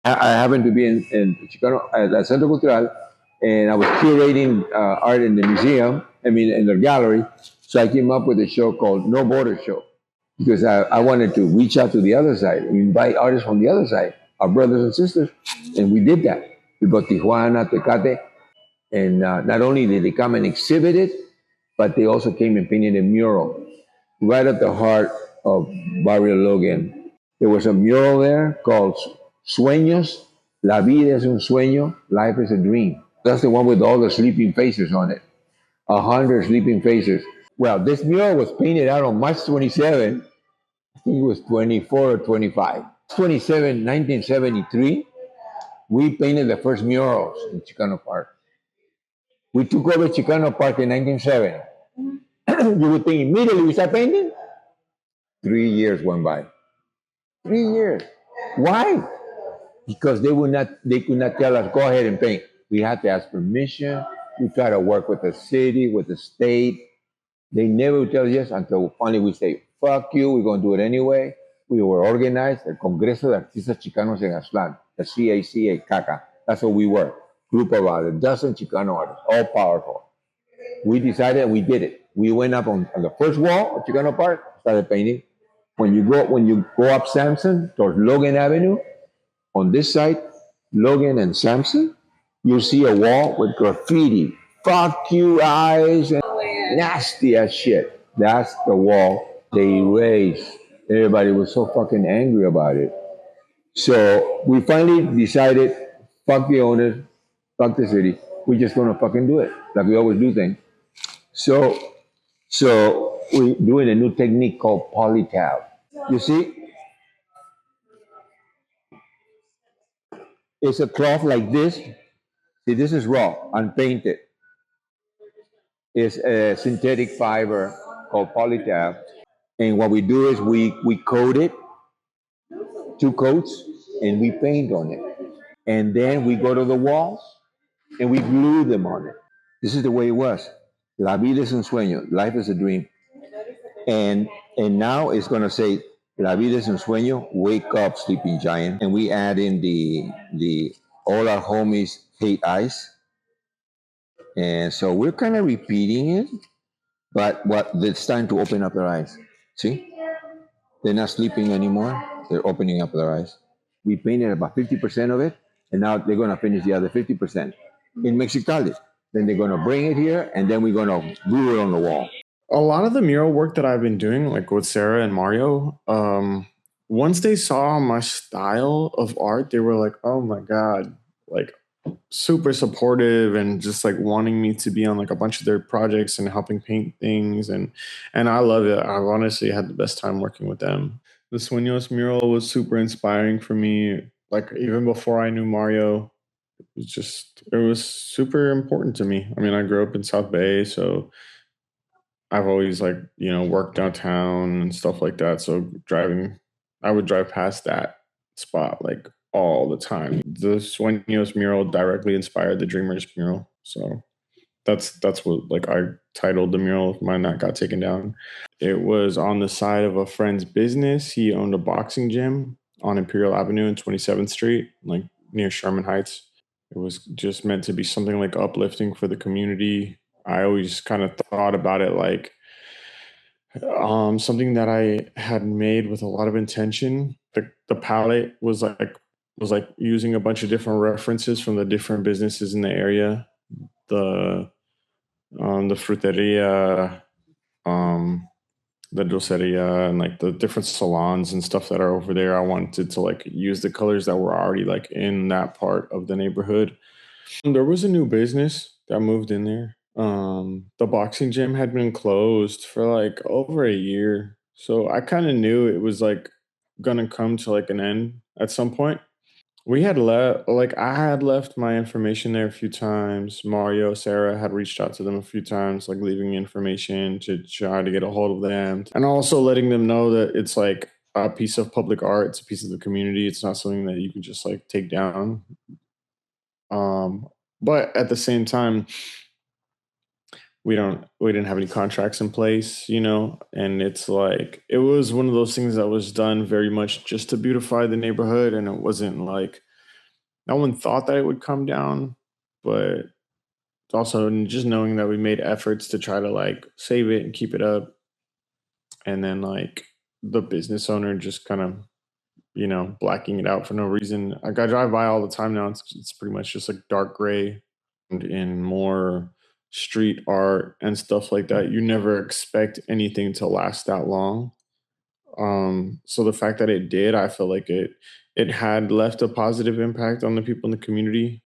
I happened to be in Chicano at the Centro Cultural, and I was curating art in the museum. I mean, in the gallery. So I came up with a show called No Border Show because I wanted to reach out to the other side, invite artists from the other side, our brothers and sisters, and we did that. We brought Tijuana, Tecate, and not only did they come and exhibit it, but they also came and painted a mural right at the heart of Barrio Logan. There was a mural there called Sueños. La vida es un sueño, life is a dream. That's the one with all the sleeping faces on it. 100 sleeping faces. Well, this mural was painted out on March 27. I think it was 24 or 25. 27, 1973. We painted the first murals in Chicano Park. We took over Chicano Park in 1970. You would think immediately we start painting? 3 years went by. 3 years. Why? Because they could not tell us, go ahead and paint. We had to ask permission. We try to work with the city, with the state. They never would tell us yes until finally we say, fuck you, we're going to do it anyway. We were organized, el Congreso de Artistas Chicanos en Aztlán, the CAC, CACA. That's what we were. Group of about a dozen Chicano artists, all powerful. We decided and we did it. We went up on the first wall of Chicano Park, started painting. When you go up Sampson towards Logan Avenue, on this side, Logan and Sampson, you see a wall with graffiti. Fuck you eyes and nasty as shit. That's the wall they erased. Everybody was so fucking angry about it. So we finally decided, fuck the owners, fuck the city. We're just gonna fucking do it. Like we always do things. So we're doing a new technique called polytab. You see, it's a cloth like this. See, this is raw, unpainted. It's a synthetic fiber called polytab. And what we do is we coat it, two coats, and we paint on it. And then we go to the walls and we glue them on it. This is the way it was. La vida es un sueño. Life is a dream. And now it's gonna say La vida es un sueño. Wake up, sleeping giant. And we add in the all our homies hate ice. And so we're kind of repeating it, but what it's time to open up their eyes. See? They're not sleeping anymore. They're opening up their eyes. We painted about 50% of it, and now they're going to finish the other 50% in Mexicali. Then they're going to bring it here, and then we're going to glue it on the wall. A lot of the mural work that I've been doing, like with Sarah and Mario, once they saw my style of art, they were like, "Oh my god!" Like super supportive and just like wanting me to be on like a bunch of their projects and helping paint things and I love it. I've honestly had the best time working with them. The Sueños mural was super inspiring for me. Like even before I knew Mario, it was super important to me. I mean, I grew up in South Bay, so I've always like, worked downtown and stuff like that. So I would drive past that spot like all the time. The Sueños mural directly inspired the Dreamers mural. So that's what like I titled the mural of mine that got taken down. It was on the side of a friend's business. He owned a boxing gym on Imperial Avenue and 27th Street, like near Sherman Heights. It was just meant to be something like uplifting for the community. I always kind of thought about it like something that I had made with a lot of intention. The palette was like using a bunch of different references from the different businesses in the area. The fruteria, um, the dulceria, and like the different salons and stuff that are over there. I wanted to like use the colors that were already like in that part of the neighborhood. There was a new business that moved in there. The boxing gym had been closed for like over a year. So I kind of knew it was like gonna come to like an end at some point. We had left, like I had left my information there a few times. Mario, Sarah had reached out to them a few times, like leaving information to try to get a hold of them, and also letting them know that it's like a piece of public art. It's a piece of the community. It's not something that you can just like take down. Um, but at the same time, we didn't have any contracts in place, and it's like it was one of those things that was done very much just to beautify the neighborhood, and it wasn't like no one thought that it would come down, but also just knowing that we made efforts to try to like save it and keep it up, and then like the business owner just kind of blacking it out for no reason. Like I drive by all the time now. It's pretty much just like dark gray and in more street art and stuff like that. You never expect anything to last that long. So the fact that it did, I feel like it had left a positive impact on the people in the community.